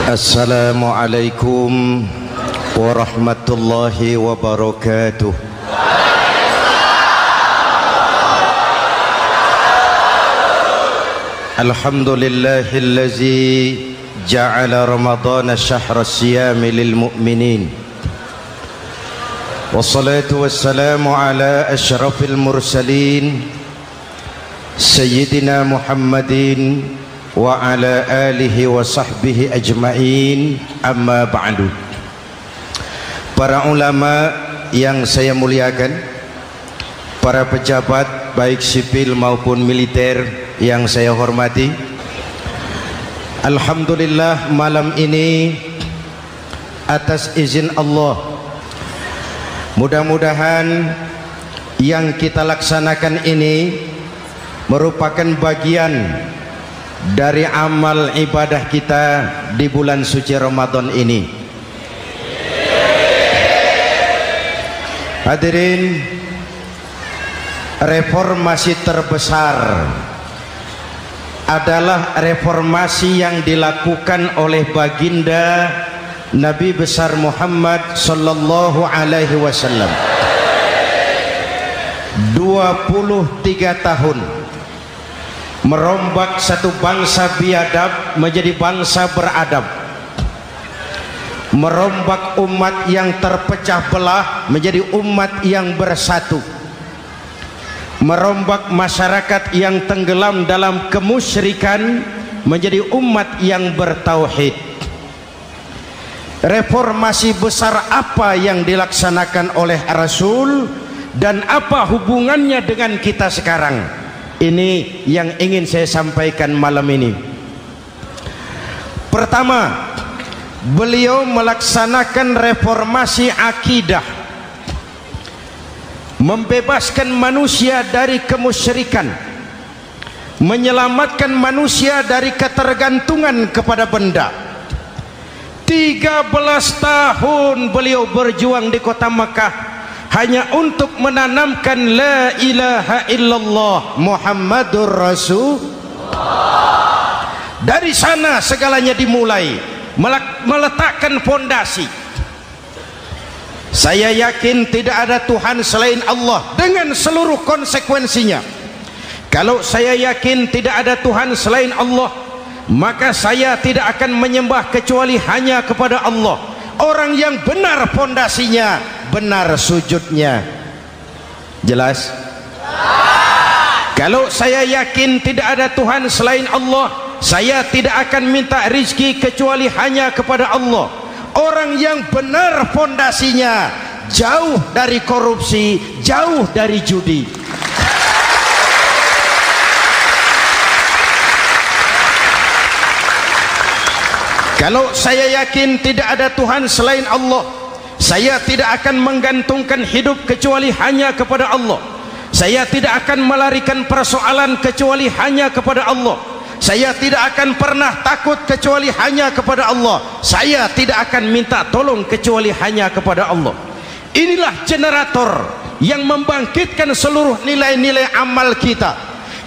Assalamualaikum warahmatullahi wabarakatuh. Alhamdulillahillazi ja'ala ramadhana syahra siyami lil mu'minin. Wassalatu wassalamu ala asyrafil mursalin Sayyidina Muhammadin wa ala alihi wa sahbihi ajma'in, amma ba'du. Para ulama yang saya muliakan, para pejabat baik sipil maupun militer yang saya hormati, alhamdulillah malam ini atas izin Allah, mudah-mudahan yang kita laksanakan ini merupakan bagian dari amal ibadah kita di bulan suci Ramadan ini. Hadirin, reformasi terbesar adalah reformasi yang dilakukan oleh baginda Nabi besar Muhammad sallallahu alaihi wasallam. 23 tahun merombak satu bangsa biadab menjadi bangsa beradab, merombak umat yang terpecah belah menjadi umat yang bersatu, merombak masyarakat yang tenggelam dalam kemusyrikan menjadi umat yang bertauhid. Reformasi besar apa yang dilaksanakan oleh Rasul dan apa hubungannya dengan kita sekarang? Ini yang ingin saya sampaikan malam ini. Pertama, beliau melaksanakan reformasi akidah, membebaskan manusia dari kemusyrikan, menyelamatkan manusia dari ketergantungan kepada benda. 13 tahun beliau berjuang di kota Makkah hanya untuk menanamkan la ilaha illallah Muhammadur Rasulullah. Dari sana segalanya dimulai, meletakkan fondasi. Saya yakin tidak ada Tuhan selain Allah dengan seluruh konsekuensinya. Kalau saya yakin tidak ada Tuhan selain Allah, maka saya tidak akan menyembah kecuali hanya kepada Allah. Orang yang benar fondasinya, benar sujudnya. Jelas? Kalau saya yakin tidak ada Tuhan selain Allah, saya tidak akan minta rizki kecuali hanya kepada Allah. Orang yang benar fondasinya, jauh dari korupsi, jauh dari judi. Kalau saya yakin tidak ada Tuhan selain Allah, saya tidak akan menggantungkan hidup kecuali hanya kepada Allah. Saya tidak akan melarikan persoalan kecuali hanya kepada Allah. Saya tidak akan pernah takut kecuali hanya kepada Allah. Saya tidak akan minta tolong kecuali hanya kepada Allah. Inilah generator yang membangkitkan seluruh nilai-nilai amal kita.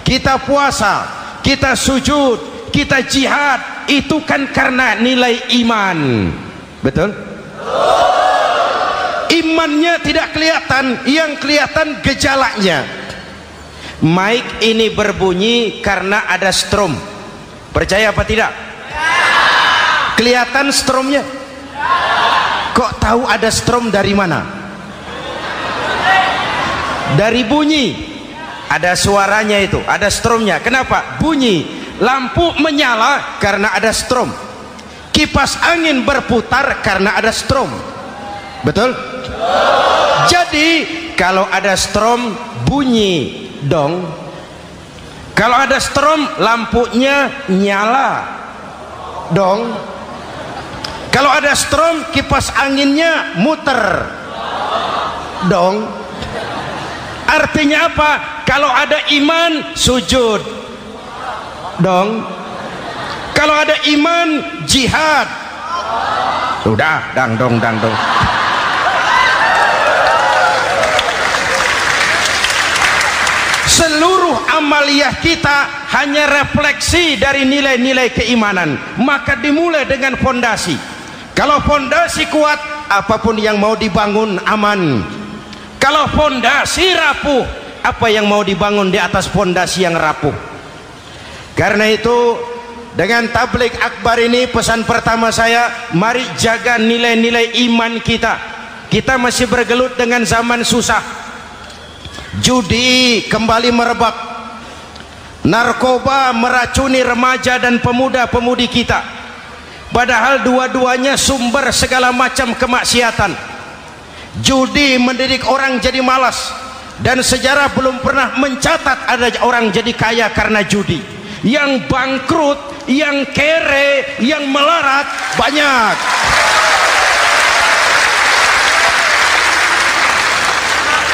Kita puasa, kita sujud, kita jihad, itu kan karena nilai iman. Betul? Imannya tidak kelihatan, yang kelihatan gejalanya. Mic ini berbunyi karena ada strom. Percaya apa tidak? Kelihatan stromnya? Kok tahu ada strom dari mana? Dari bunyi. Ada suaranya itu, ada stromnya. Kenapa? Bunyi. Lampu menyala karena ada strom. Kipas angin berputar karena ada strom. Betul? Jadi kalau ada strom bunyi dong. Kalau ada strom lampunya nyala dong. Kalau ada strom kipas anginnya muter dong. Artinya apa? Kalau ada iman sujud dong. Kalau ada iman jihad. Udah dangdong. Seluruh amaliyah kita hanya refleksi dari nilai-nilai keimanan, maka dimulai dengan fondasi. Kalau fondasi kuat, apapun yang mau dibangun aman. Kalau fondasi rapuh, apa yang mau dibangun di atas fondasi yang rapuh? Karena itu, dengan tabligh akbar ini, pesan pertama saya, mari jaga nilai-nilai iman kita. Kita masih bergelut dengan zaman susah. Judi kembali merebak, narkoba meracuni remaja dan pemuda-pemudi kita, padahal dua-duanya sumber segala macam kemaksiatan. Judi mendidik orang jadi malas, dan sejarah belum pernah mencatat ada orang jadi kaya karena judi. Yang bangkrut, yang kere, yang melarat banyak.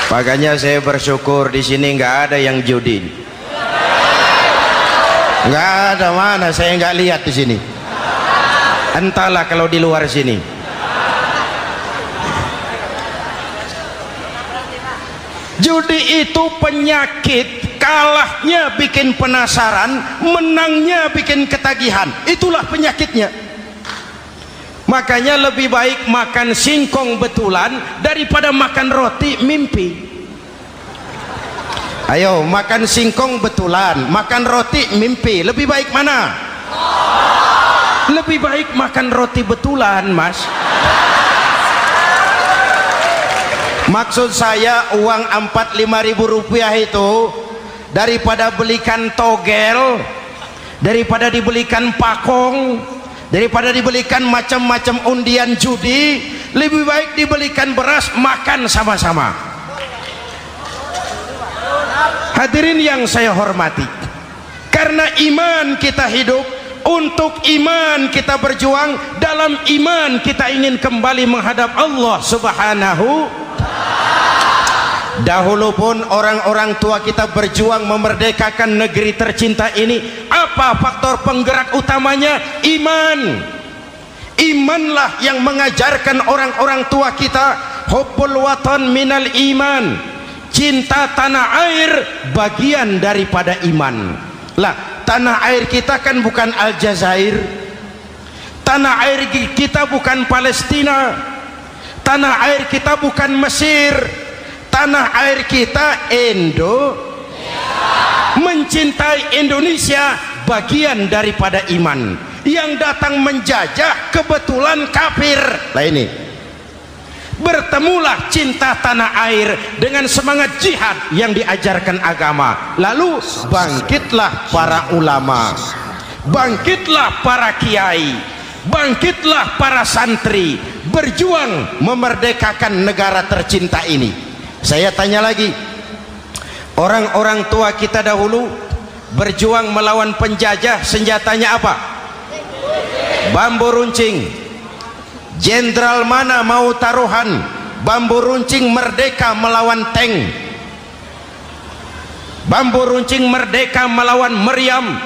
Makanya saya bersyukur di sini nggak ada yang judi. Nggak ada, mana saya nggak lihat di sini. Entahlah kalau di luar sini. Judi itu penyakit, kalahnya bikin penasaran, menangnya bikin ketagihan. Itulah penyakitnya. Makanya lebih baik makan singkong betulan daripada makan roti mimpi. Ayo, makan singkong betulan, makan roti mimpi, lebih baik mana? Lebih baik makan roti betulan, Mas. Maksud saya, uang 4-5 ribu rupiah itu daripada belikan togel, daripada dibelikan pakong, daripada dibelikan macam-macam undian judi, lebih baik dibelikan beras, makan sama-sama. Hadirin yang saya hormati, karena iman kita hidup, untuk iman kita berjuang, dalam iman kita ingin kembali menghadap Allah Subhanahu. Dahulu pun orang-orang tua kita berjuang memerdekakan negeri tercinta ini. Apa faktor penggerak utamanya? Iman. Imanlah yang mengajarkan orang-orang tua kita, hubbul watan minal iman. Cinta tanah air bagian daripada iman. Lah, tanah air kita kan bukan Aljazair. Tanah air kita bukan Palestina. Tanah air kita bukan Mesir. Tanah air kita mencintai Indonesia bagian daripada iman. Yang datang menjajah kebetulan kafir. Nah ini, bertemulah cinta tanah air dengan semangat jihad yang diajarkan agama. Lalu bangkitlah para ulama, bangkitlah para kiai, bangkitlah para santri, berjuang memerdekakan negara tercinta ini. Saya tanya lagi, orang-orang tua kita dahulu berjuang melawan penjajah, senjatanya apa? Bambu runcing. Jenderal mana mau taruhan bambu runcing merdeka melawan tank? Bambu runcing merdeka melawan meriam.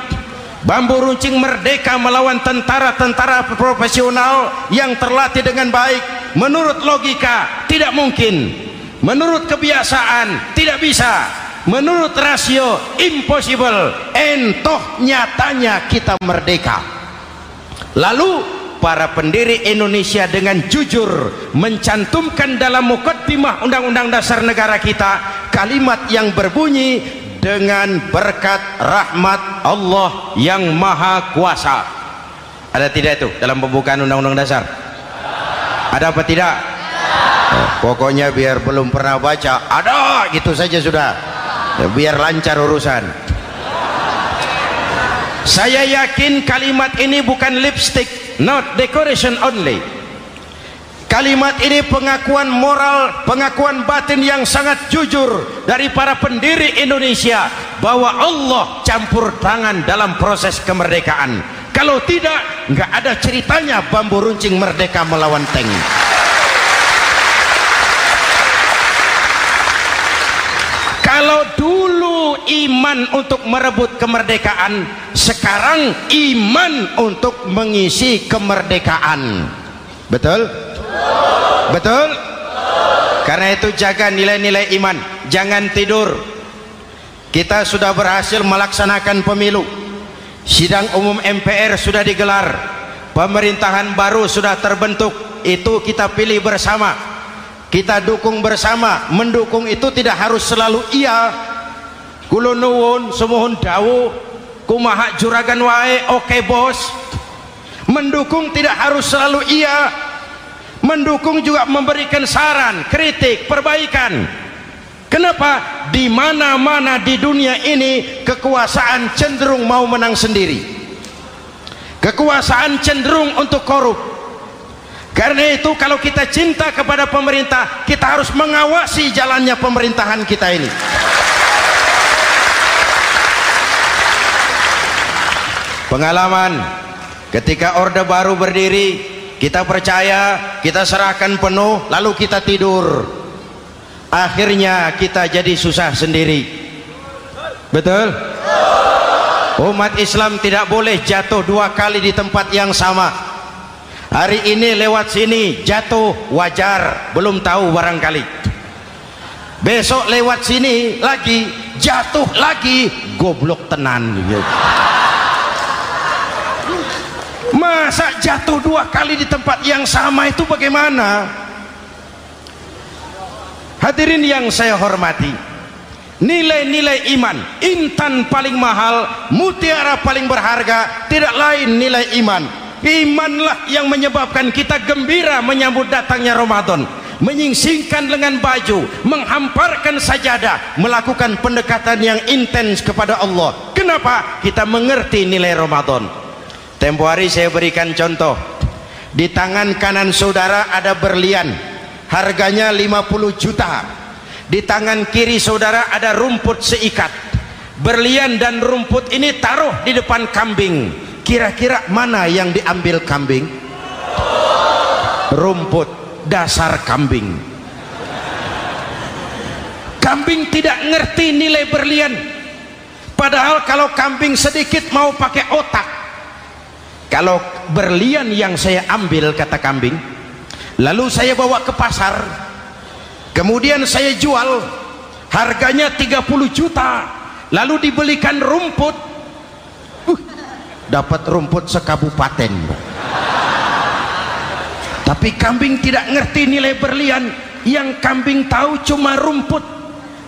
Bambu runcing merdeka melawan tentara-tentara profesional yang terlatih dengan baik. Menurut logika tidak mungkin. Menurut kebiasaan tidak bisa. Menurut rasio impossible. Entoh nyatanya kita merdeka. Lalu para pendiri Indonesia dengan jujur mencantumkan dalam mukaddimah Undang-Undang Dasar Negara kita kalimat yang berbunyi, dengan berkat rahmat Allah yang Maha Kuasa. Ada tidak itu dalam pembukaan Undang-Undang Dasar? Ada apa tidak? Pokoknya biar belum pernah baca, ada gitu saja sudah, ya, biar lancar urusan. Saya yakin kalimat ini bukan lipstick, not decoration only. Kalimat ini pengakuan moral, pengakuan batin yang sangat jujur dari para pendiri Indonesia bahwa Allah campur tangan dalam proses kemerdekaan. Kalau tidak, nggak ada ceritanya bambu runcing merdeka melawan tank. Kalau dulu iman untuk merebut kemerdekaan, sekarang iman untuk mengisi kemerdekaan. Betul? Betul? Karena itu jaga nilai-nilai iman, jangan tidur. kita sudah berhasil melaksanakan pemilu, sidang umum MPR sudah digelar, pemerintahan baru sudah terbentuk. Itu kita pilih bersama, kita dukung bersama. Mendukung itu tidak harus selalu iya, kulo nuwun semohon dawuh kumaha juragan wae oke bos. Mendukung tidak harus selalu iya, mendukung juga memberikan saran, kritik, perbaikan. Kenapa? Di mana-mana di dunia ini kekuasaan cenderung mau menang sendiri, kekuasaan cenderung untuk korup. Karena itu kalau kita cinta kepada pemerintah, kita harus mengawasi jalannya pemerintahan kita ini. Pengalaman ketika Orde Baru berdiri, kita percaya, kita serahkan penuh, lalu kita tidur. Akhirnya kita jadi susah sendiri. Betul? Umat Islam tidak boleh jatuh dua kali di tempat yang sama. Hari ini lewat sini jatuh wajar, belum tahu barangkali. Besok lewat sini lagi jatuh lagi, goblok tenan. Masa jatuh dua kali di tempat yang sama itu bagaimana? Hadirin yang saya hormati, nilai-nilai iman, intan paling mahal, mutiara paling berharga, tidak lain nilai iman. Imanlah yang menyebabkan kita gembira menyambut datangnya Ramadan, menyingsingkan lengan baju, menghamparkan sajadah, melakukan pendekatan yang intens kepada Allah. Kenapa? Kita mengerti nilai Ramadan. Tempo hari saya berikan contoh, di tangan kanan saudara ada berlian, harganya 50 juta. Di tangan kiri saudara ada rumput seikat. Berlian dan rumput ini taruh di depan kambing. Kira-kira mana yang diambil kambing? Rumput, dasar kambing. Kambing tidak ngerti nilai berlian. Padahal kalau kambing sedikit mau pakai otak. Kalau berlian yang saya ambil, kata kambing, lalu saya bawa ke pasar, kemudian saya jual, harganya 30 juta, lalu dibelikan rumput, dapat rumput sekabupaten. Tapi kambing tidak ngerti nilai berlian, yang kambing tahu cuma rumput.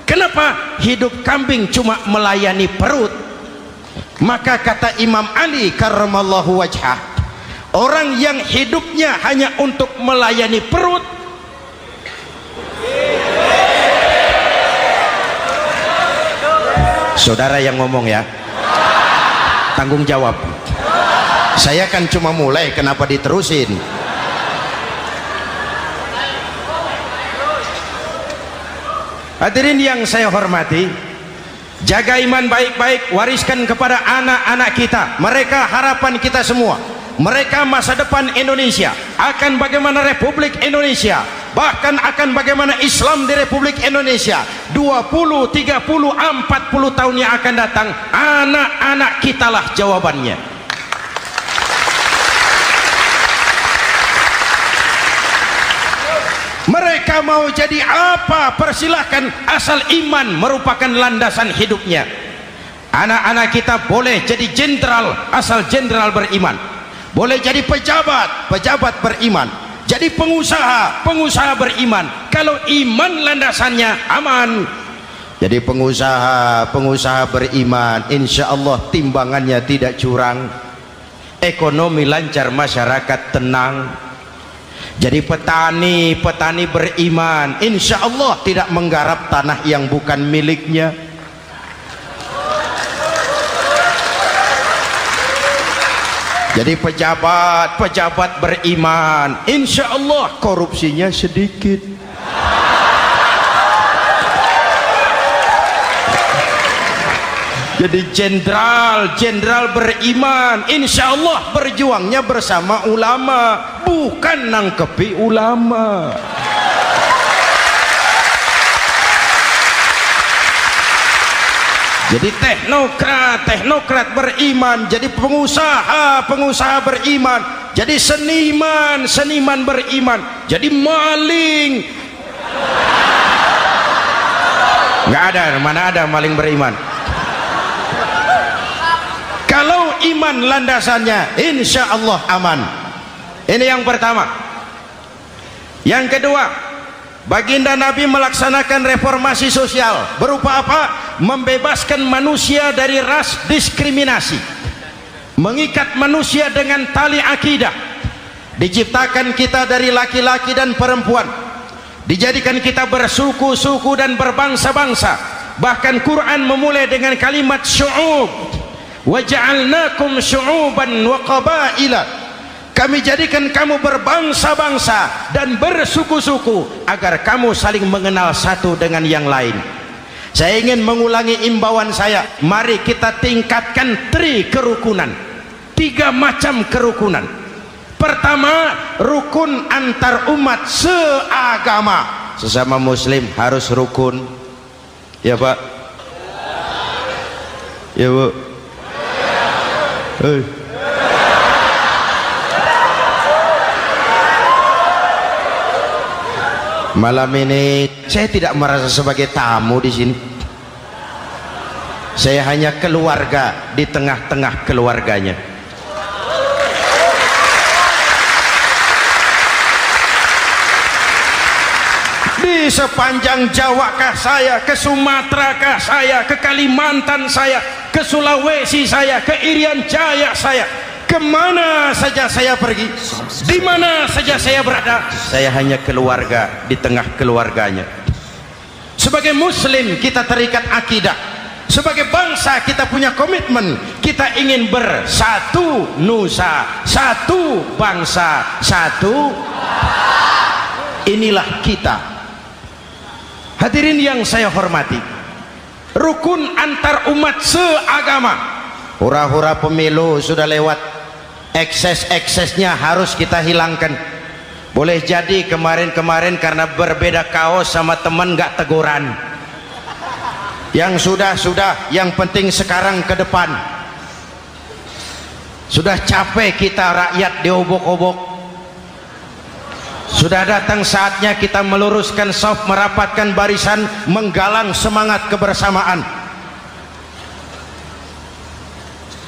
Kenapa? Hidup kambing cuma melayani perut. Maka kata Imam Ali karramallahu wajhah, orang yang hidupnya hanya untuk melayani perut, saudara yang ngomong ya, tanggung jawab. Saya kan cuma mulai, kenapa diterusin? Hadirin yang saya hormati, jaga iman baik-baik, wariskan kepada anak-anak kita. Mereka harapan kita semua, mereka masa depan Indonesia. Akan bagaimana Republik Indonesia, bahkan akan bagaimana Islam di Republik Indonesia 20, 30, 40 tahun yang akan datang, anak-anak kitalah jawabannya. Mereka mau jadi apa, persilahkan, asal iman merupakan landasan hidupnya. Anak-anak kita boleh jadi jenderal asal jenderal beriman, boleh jadi pejabat, pejabat beriman, jadi pengusaha, pengusaha beriman. Kalau iman landasannya aman. Jadi pengusaha, pengusaha beriman, insya Allah timbangannya tidak curang, ekonomi lancar, masyarakat tenang. Jadi petani, petani beriman, insya Allah tidak menggarap tanah yang bukan miliknya. Jadi pejabat, pejabat beriman, insya Allah korupsinya sedikit. Jadi jenderal, jenderal beriman, insya Allah berjuangnya bersama ulama, bukan nangkepi ulama. Jadi teknokrat, teknokrat beriman, jadi pengusaha, pengusaha beriman, jadi seniman, seniman beriman, jadi maling. Nggak ada, mana ada maling beriman? iman landasannya, insya Allah aman. Ini yang pertama. Yang kedua, baginda Nabi melaksanakan reformasi sosial. Berupa apa? Membebaskan manusia dari ras diskriminasi, mengikat manusia dengan tali akidah. Diciptakan kita dari laki-laki dan perempuan, dijadikan kita bersuku-suku dan berbangsa-bangsa. Bahkan Quran memulai dengan kalimat syu'ub, wa ja'alnakum syu'uban wa qabaila. Kami jadikan kamu berbangsa-bangsa dan bersuku-suku agar kamu saling mengenal satu dengan yang lain. Saya ingin mengulangi imbauan saya, mari kita tingkatkan kerukunan, 3 macam kerukunan. Pertama, rukun antar umat seagama. Sesama muslim harus rukun. Ya Pak? Ya Bu? Malam ini saya tidak merasa sebagai tamu di sini. Saya hanya keluarga di tengah-tengah keluarganya. Di sepanjang Jawa kah saya, ke Sumatera kah saya, ke Kalimantan saya, ke Sulawesi saya, ke Irian Jaya saya, kemana saja saya pergi, di mana saja saya berada, saya hanya keluarga di tengah keluarganya. Sebagai muslim kita terikat akidah, sebagai bangsa kita punya komitmen, kita ingin bersatu nusa, satu bangsa, satu. Inilah kita. Hadirin yang saya hormati, rukun antar umat seagama. Hura-hura pemilu sudah lewat, ekses-eksesnya harus kita hilangkan. Boleh jadi kemarin-kemarin karena berbeda kaos sama teman gak teguran. Yang sudah-sudah, yang penting sekarang ke depan. Sudah capek kita rakyat diobok-obok. Sudah datang saatnya kita meluruskan saf, merapatkan barisan, menggalang semangat kebersamaan.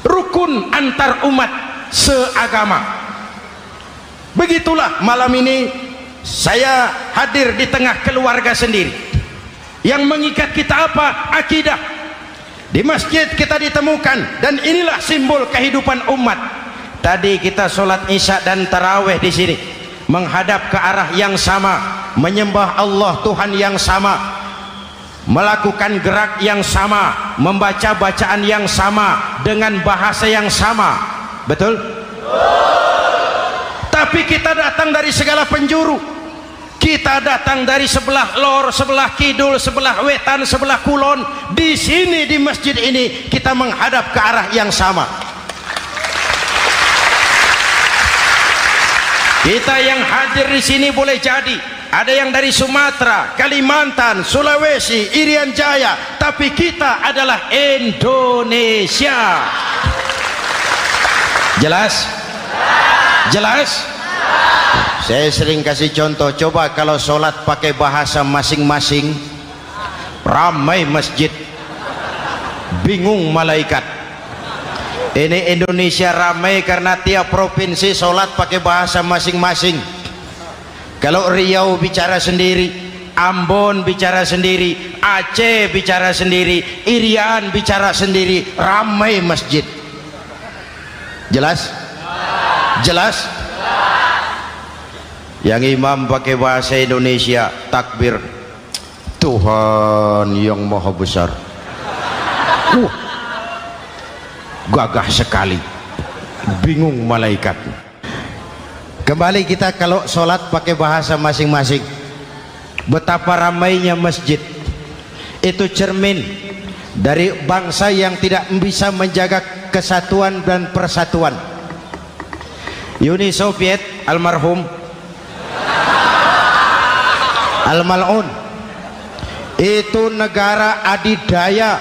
Rukun antar umat seagama. Begitulah malam ini saya hadir di tengah keluarga sendiri. Yang mengikat kita apa? Akidah. Di masjid kita ditemukan, dan inilah simbol kehidupan umat. Tadi kita sholat isya dan tarawih di sini, menghadap ke arah yang sama, menyembah Allah Tuhan yang sama, melakukan gerak yang sama, membaca bacaan yang sama, dengan bahasa yang sama. Betul? Tapi kita datang dari segala penjuru. Kita datang dari sebelah lor, sebelah kidul, sebelah wetan, sebelah kulon. Di sini di masjid ini kita menghadap ke arah yang sama. Kita yang hadir di sini boleh jadi ada yang dari Sumatera, Kalimantan, Sulawesi, Irian Jaya, tapi kita adalah Indonesia. Jelas? Jelas? Saya sering kasih contoh, coba kalau sholat pakai bahasa masing-masing, ramai masjid, bingung malaikat. Ini Indonesia ramai karena tiap provinsi sholat pakai bahasa masing-masing. Kalau Riau bicara sendiri, Ambon bicara sendiri, Aceh bicara sendiri, Irian bicara sendiri, ramai masjid. Jelas? Jelas? Yang imam pakai bahasa Indonesia, takbir, Tuhan yang maha besar. Gagah sekali, bingung malaikat. Kembali kita kalau sholat pakai bahasa masing-masing. Betapa ramainya masjid, itu cermin dari bangsa yang tidak bisa menjaga kesatuan dan persatuan. Uni Soviet almarhum Al-Mal'un itu negara adidaya,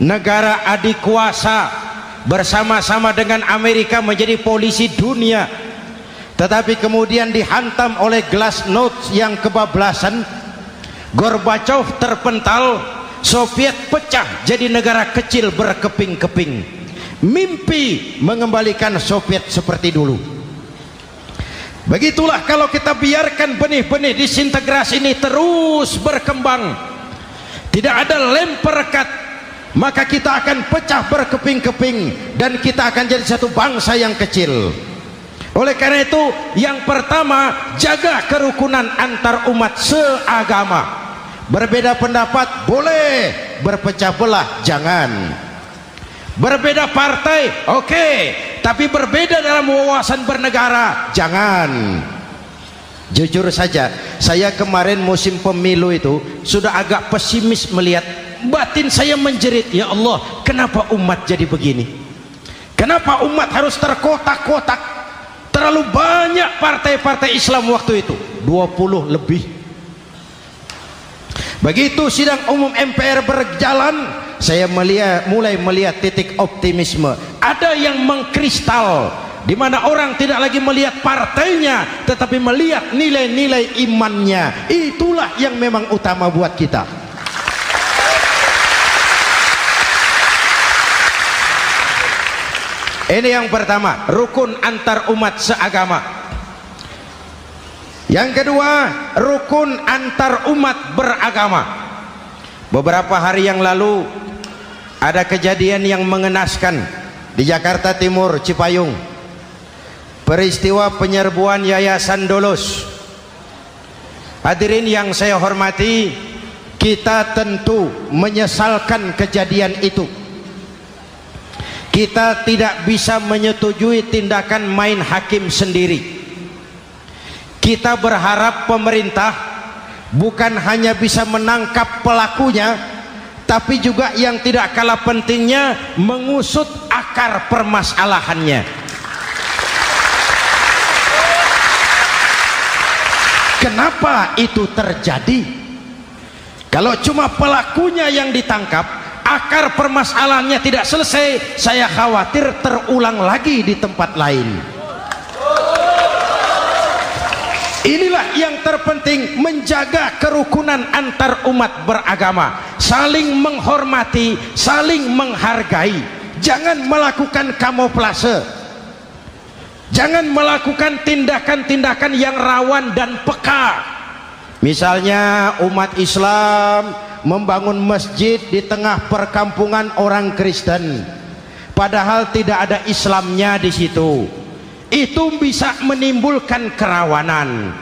negara adikuasa, bersama-sama dengan Amerika menjadi polisi dunia. Tetapi kemudian dihantam oleh glasnost yang kebablasan, Gorbachev terpental, Soviet pecah jadi negara kecil berkeping-keping. mimpi mengembalikan Soviet seperti dulu. Begitulah kalau kita biarkan benih-benih disintegrasi ini terus berkembang, tidak ada lem perekat, maka kita akan pecah berkeping-keping dan kita akan jadi satu bangsa yang kecil. Oleh karena itu, yang pertama, jaga kerukunan antar umat seagama. Berbeda pendapat boleh, berpecah belah jangan. Berbeda partai oke, tapi berbeda dalam wawasan bernegara jangan. Jujur saja, saya kemarin musim pemilu itu sudah agak pesimis melihat, batin saya menjerit, ya Allah, kenapa umat jadi begini? Kenapa umat harus terkotak-kotak? Terlalu banyak partai-partai Islam waktu itu, 20 lebih. Begitu sidang umum MPR berjalan, saya mulai melihat titik optimisme. Ada yang mengkristal, di mana orang tidak lagi melihat partainya, tetapi melihat nilai-nilai imannya. Itulah yang memang utama buat kita. Ini yang pertama, rukun antar umat seagama. Yang kedua, rukun antar umat beragama. Beberapa hari yang lalu ada kejadian yang mengenaskan di Jakarta Timur, Cipayung. Peristiwa penyerbuan Yayasan Dolos. Hadirin yang saya hormati, kita tentu menyesalkan kejadian itu. Kita tidak bisa menyetujui tindakan main hakim sendiri. Kita berharap pemerintah bukan hanya bisa menangkap pelakunya, tapi juga yang tidak kalah pentingnya mengusut akar permasalahannya. Kenapa itu terjadi? Kalau cuma pelakunya yang ditangkap, akar permasalahannya tidak selesai, saya khawatir terulang lagi di tempat lain. Inilah yang terpenting, menjaga kerukunan antar umat beragama, saling menghormati, saling menghargai. Jangan melakukan kamuflase, jangan melakukan tindakan-tindakan yang rawan dan peka. Misalnya umat Islam membangun masjid di tengah perkampungan orang Kristen, padahal tidak ada Islamnya di situ. Itu bisa menimbulkan kerawanan.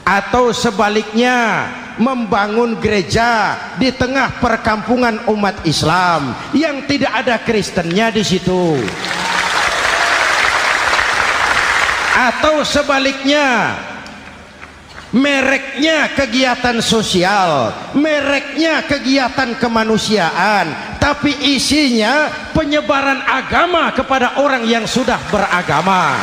Atau sebaliknya, membangun gereja di tengah perkampungan umat Islam yang tidak ada Kristennya di situ. Atau sebaliknya, mereknya kegiatan sosial, mereknya kegiatan kemanusiaan, tapi isinya penyebaran agama kepada orang yang sudah beragama.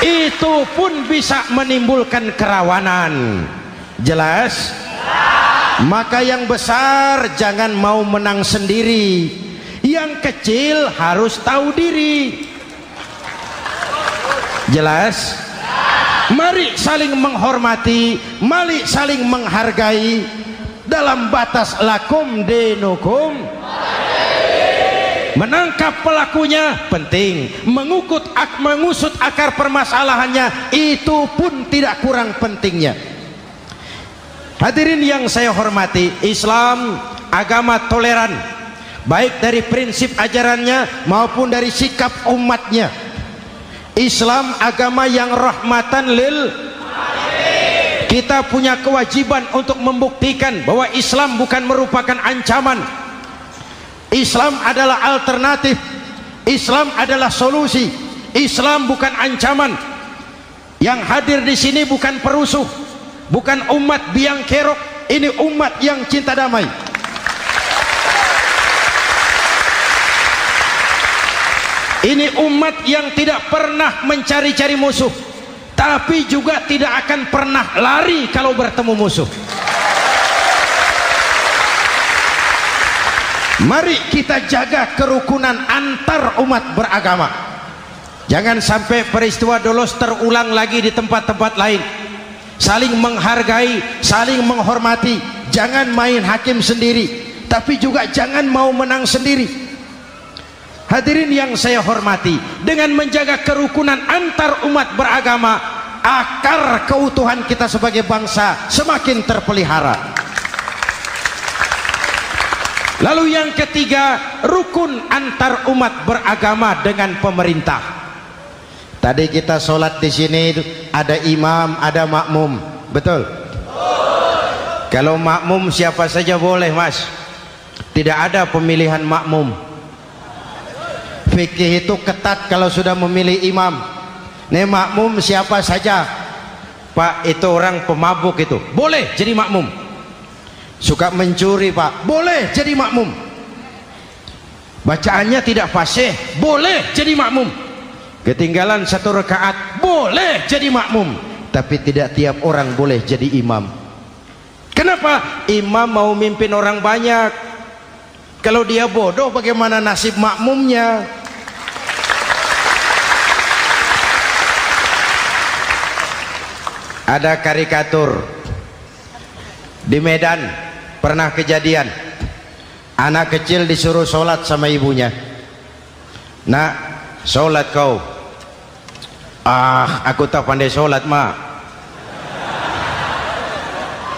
Itu pun bisa menimbulkan kerawanan. Jelas? Maka yang besar jangan mau menang sendiri, yang kecil harus tahu diri. Jelas? Mari saling menghormati, mari saling menghargai dalam batas lakum dinukum. Menangkap pelakunya penting, mengusut akar permasalahannya itu pun tidak kurang pentingnya. Hadirin yang saya hormati, Islam agama toleran, baik dari prinsip ajarannya maupun dari sikap umatnya. Islam agama yang rahmatan lil alamin. Kita punya kewajiban untuk membuktikan bahwa Islam bukan merupakan ancaman. Islam adalah alternatif. Islam adalah solusi. Islam bukan ancaman. Yang hadir di sini bukan perusuh, bukan umat biang kerok. Ini umat yang cinta damai. Ini umat yang tidak pernah mencari-cari musuh, tapi juga tidak akan pernah lari kalau bertemu musuh. Mari kita jaga kerukunan antar umat beragama. Jangan sampai peristiwa Dolos terulang lagi di tempat-tempat lain. Saling menghargai, saling menghormati. Jangan main hakim sendiri. tapi juga jangan mau menang sendiri. Hadirin yang saya hormati, dengan menjaga kerukunan antar umat beragama, akar keutuhan kita sebagai bangsa semakin terpelihara. Lalu yang ketiga, rukun antar umat beragama dengan pemerintah. Tadi kita sholat di sini ada imam, ada makmum, betul? Kalau makmum siapa saja boleh, Mas. Tidak ada pemilihan makmum. Fikih itu ketat kalau sudah memilih imam. Nih makmum siapa saja. Pak, itu orang pemabuk itu, boleh jadi makmum. Suka mencuri, Pak, boleh jadi makmum. Bacaannya tidak fasih, boleh jadi makmum. Ketinggalan 1 rakaat, boleh jadi makmum. Tapi tidak tiap orang boleh jadi imam. Kenapa? Imam mau mimpin orang banyak. Kalau dia bodoh, bagaimana nasib makmumnya? Ada karikatur di Medan, pernah kejadian anak kecil disuruh sholat sama ibunya. Nak, sholat kau. Ah, aku tak pandai sholat, mak.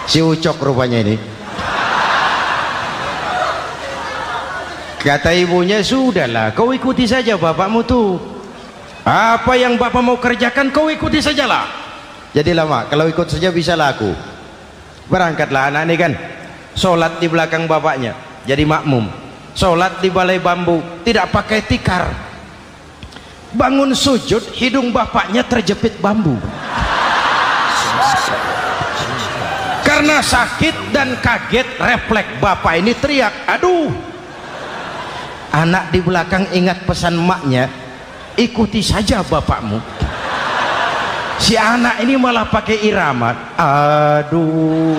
Si Ucok rupanya ini. Kata ibunya, sudahlah, kau ikuti saja bapakmu tuh. Apa yang bapak mau kerjakan, kau ikuti sajalah. Jadilah, mak, kalau ikut saja bisa laku. Berangkatlah anak ini kan, sholat di belakang bapaknya, jadi makmum. Sholat di balai bambu, tidak pakai tikar. Bangun sujud, hidung bapaknya terjepit bambu. Karena sakit dan kaget, refleks bapak ini teriak, aduh. Anak di belakang ingat pesan maknya, ikuti saja bapakmu. Si anak ini malah pakai irama, aduh.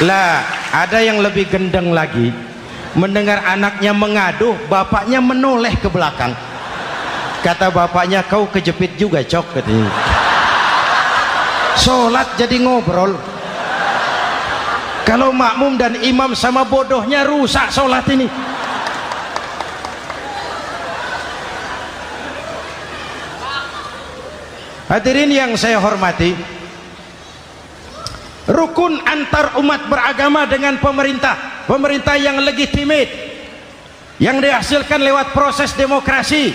Lah, ada yang lebih gendeng lagi. Mendengar anaknya mengaduh, bapaknya menoleh ke belakang. Kata bapaknya, kau kejepit juga, Cok, katanya. Sholat jadi ngobrol. Kalau makmum dan imam sama bodohnya, rusak sholat ini. Hadirin yang saya hormati, rukun antar umat beragama dengan pemerintah, pemerintah yang legitimate, yang dihasilkan lewat proses demokrasi.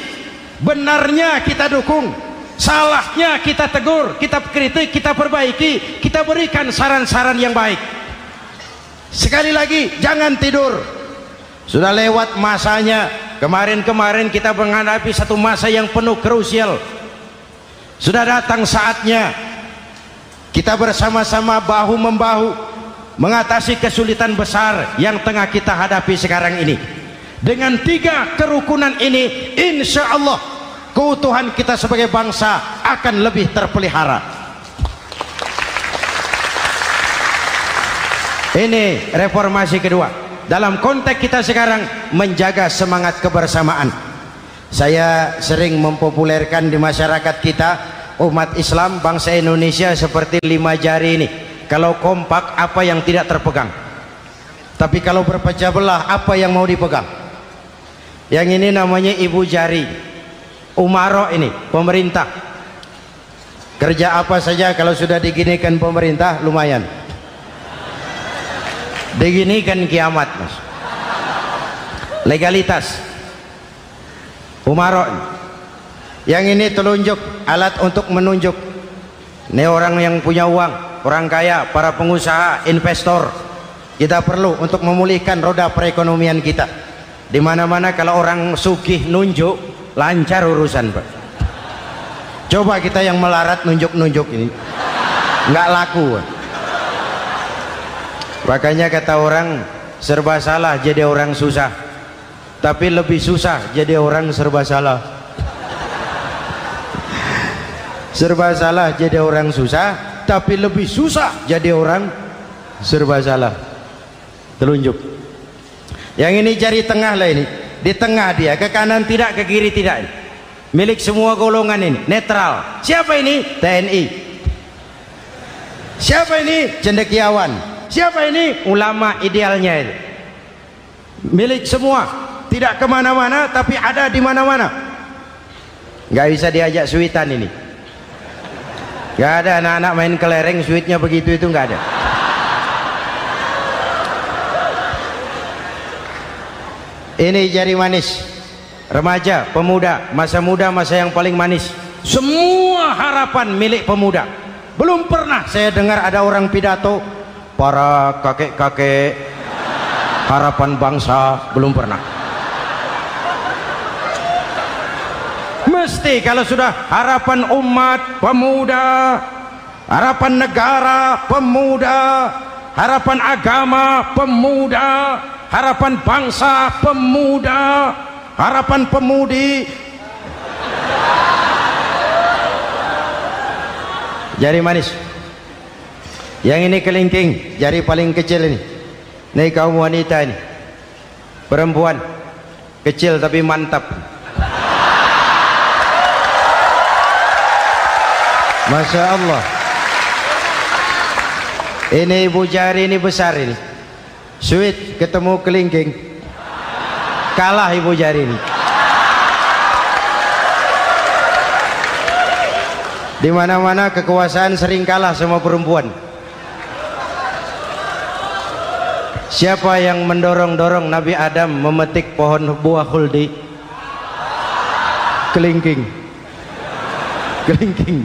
Benarnya kita dukung, salahnya kita tegur, kita kritik, kita perbaiki, kita berikan saran-saran yang baik. Sekali lagi, jangan tidur. Sudah lewat masanya. Kemarin-kemarin kita menghadapi satu masa yang penuh krusial. Sudah datang saatnya kita bersama-sama bahu-membahu mengatasi kesulitan besar yang tengah kita hadapi sekarang ini. Dengan 3 kerukunan ini, insya Allah keutuhan kita sebagai bangsa akan lebih terpelihara. Ini reformasi kedua. Dalam konteks kita sekarang, menjaga semangat kebersamaan. Saya sering mempopulerkan di masyarakat kita, umat Islam bangsa Indonesia seperti 5 jari ini. Kalau kompak, apa yang tidak terpegang. Tapi kalau berpecah belah, apa yang mau dipegang? Yang ini namanya ibu jari. Umaro ini, pemerintah. Kerja apa saja kalau sudah diginikan pemerintah, lumayan. Diginikan kiamat, Mas. Legalitas. Umaro. Yang ini telunjuk, alat untuk menunjuk. Ini orang yang punya uang, orang kaya, para pengusaha, investor. Kita perlu untuk memulihkan roda perekonomian kita. Di mana-mana kalau orang sugih nunjuk, lancar urusan, Pak. Coba kita yang melarat nunjuk-nunjuk ini, nggak laku, Pak. Makanya kata orang, serba salah jadi orang susah, tapi lebih susah jadi orang serba salah. Serba salah jadi orang susah, tapi lebih susah jadi orang serba salah. Telunjuk. Yang ini jari tengah lah ini, di tengah dia, ke kanan tidak, ke kiri tidak. milik semua golongan ini, netral. Siapa ini? TNI. Siapa ini? Cendekiawan. Siapa ini? Ulama idealnya itu. Milik semua, tidak kemana-mana tapi ada di mana-mana. Nggak bisa diajak suitan ini. Nggak ada anak-anak main kelereng suitnya begitu, itu nggak ada. Ini jari manis remaja, pemuda, masa muda, masa yang paling manis. Semua harapan milik pemuda. Belum pernah saya dengar ada orang pidato para kakek-kakek harapan bangsa, belum pernah. Mesti kalau sudah harapan umat, pemuda, harapan negara, pemuda, harapan agama, pemuda, harapan bangsa, pemuda, harapan pemudi. Jari manis. Yang ini kelingking, jari paling kecil ini. Ini kaum wanita ini. Perempuan kecil tapi mantap. Masya Allah. Ini ibu jari ini besar ini. Sweet ketemu kelingking, kalah ibu jari ini. Di mana-mana kekuasaan sering kalah sama perempuan. Siapa yang mendorong-dorong Nabi Adam memetik pohon buah khuldi? Kelingking. Kelingking.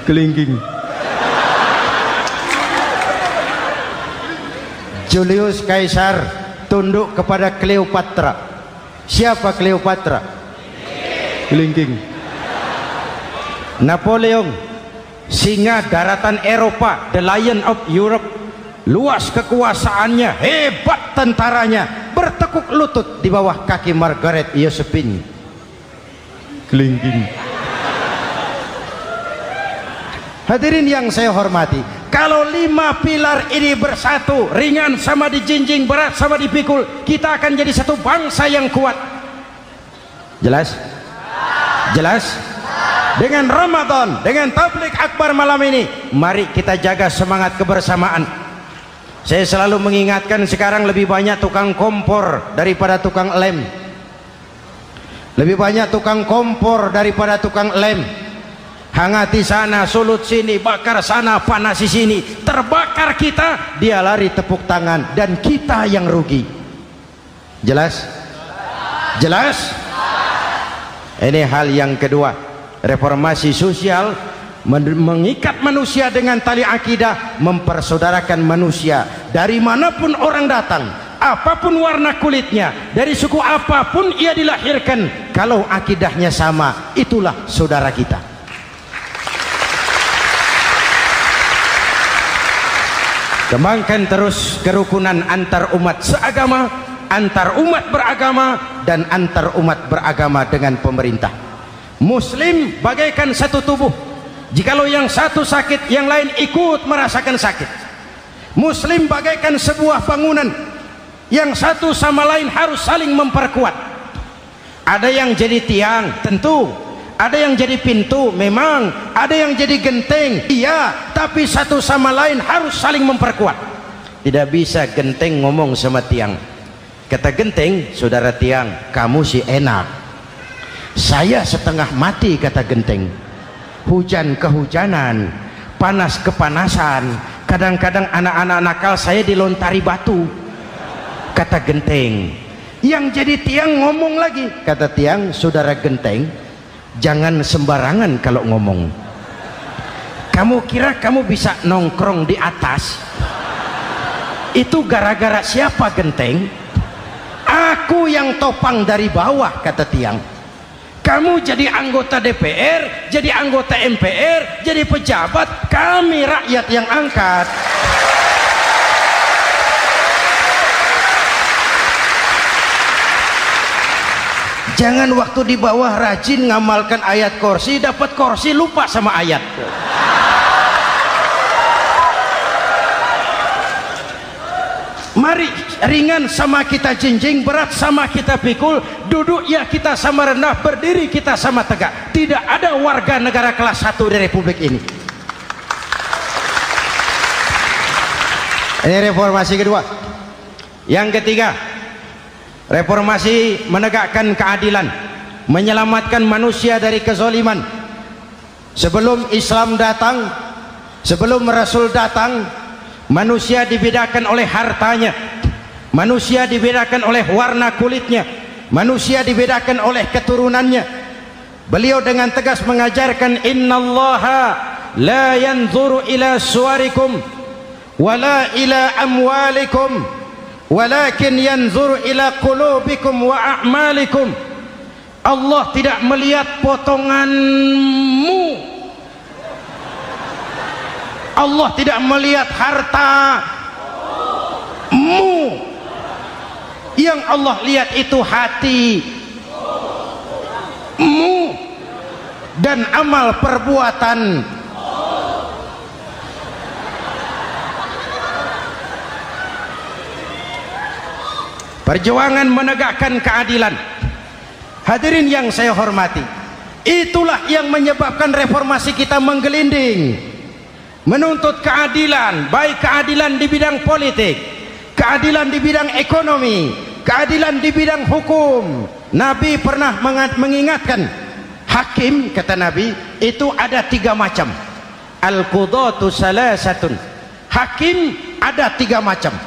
Kelingking. Julius Caesar tunduk kepada Cleopatra. Siapa Cleopatra? Kelingking. Napoleon, singa daratan Eropa, the lion of Europe, luas kekuasaannya, hebat tentaranya, bertekuk lutut di bawah kaki Margaret Josephine. Kelingking. Hadirin yang saya hormati, kalau 5 pilar ini bersatu, ringan sama dijinjing, berat sama dipikul, kita akan jadi satu bangsa yang kuat. Jelas? Jelas? Dengan Ramadan, dengan tabligh akbar malam ini, mari kita jaga semangat kebersamaan. Saya selalu mengingatkan, sekarang lebih banyak tukang kompor daripada tukang lem. Lebih banyak tukang kompor daripada tukang lem. Hangati sana, sulut sini, bakar sana, panasi sini, terbakar kita, dia lari tepuk tangan, dan kita yang rugi. Jelas? Jelas? Ini hal yang kedua. Reformasi sosial mengikat manusia dengan tali akidah, mempersaudarakan manusia dari manapun orang datang, apapun warna kulitnya, dari suku apapun ia dilahirkan, kalau akidahnya sama, itulah saudara kita. Kembangkan terus kerukunan antar umat seagama, antar umat beragama, dan antar umat beragama dengan pemerintah. Muslim bagaikan satu tubuh. Jikalau yang satu sakit, yang lain ikut merasakan sakit. Muslim bagaikan sebuah bangunan, yang satu sama lain harus saling memperkuat. Ada yang jadi tiang, tentu. Ada yang jadi pintu, memang. Ada yang jadi genteng, iya. Tapi satu sama lain harus saling memperkuat. Tidak bisa genteng ngomong sama tiang. Kata genteng, saudara tiang, kamu sih enak, saya setengah mati. Kata genteng, hujan kehujanan, panas kepanasan, kadang-kadang anak-anak nakal saya dilontari batu. Kata genteng. Yang jadi tiang ngomong lagi. Kata tiang, saudara genteng, jangan sembarangan kalau ngomong. Kamu kira kamu bisa nongkrong di atas? Itu gara-gara siapa genteng? Aku yang topang dari bawah. Kata tiang. Kamu jadi anggota DPR, jadi anggota MPR, jadi pejabat, kami rakyat yang angkat. Jangan waktu di bawah rajin ngamalkan ayat kursi, dapat kursi lupa sama ayat. Mari ringan sama kita jinjing, berat sama kita pikul, duduk ya kita sama rendah, berdiri kita sama tegak. Tidak ada warga negara kelas 1 di Republik ini. Ini reformasi kedua. Yang ketiga, reformasi menegakkan keadilan, menyelamatkan manusia dari kezaliman. Sebelum Islam datang, sebelum Rasul datang, manusia dibedakan oleh hartanya, manusia dibedakan oleh warna kulitnya, manusia dibedakan oleh keturunannya. Beliau dengan tegas mengajarkan, innallaha la yanzuru ila suwarikum wala ila amwalikum walakin yanzuru ila qulubikum wa a'malikum. Allah tidak melihat potonganmu, Allah tidak melihat hartamu. Yang Allah lihat itu hatimu dan amal perbuatan. Perjuangan menegakkan keadilan. Hadirin yang saya hormati, itulah yang menyebabkan reformasi kita menggelinding, menuntut keadilan, baik keadilan di bidang politik, keadilan di bidang ekonomi, keadilan di bidang hukum. Nabi pernah mengingatkan, hakim, kata Nabi, itu ada 3 macam. Al-qudatu salasatun. Hakim ada 3 macam.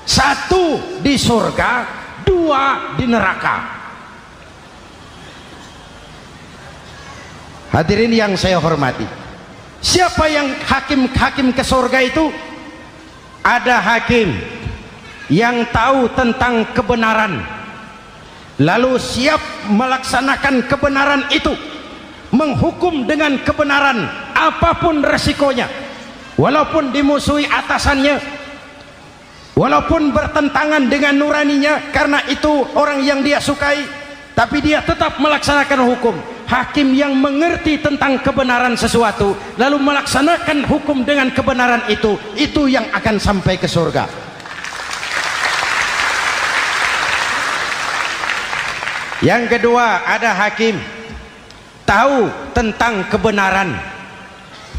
1 di surga, 2 di neraka. Hadirin yang saya hormati, siapa yang hakim ke surga itu? Ada hakim yang tahu tentang kebenaran, lalu siap melaksanakan kebenaran itu, menghukum dengan kebenaran apapun resikonya, walaupun dimusuhi atasannya, walaupun bertentangan dengan nuraninya, karena itu orang yang dia sukai, tapi dia tetap melaksanakan hukum. Hakim yang mengerti tentang kebenaran sesuatu lalu melaksanakan hukum dengan kebenaran itu yang akan sampai ke surga. Yang kedua, ada hakim tahu tentang kebenaran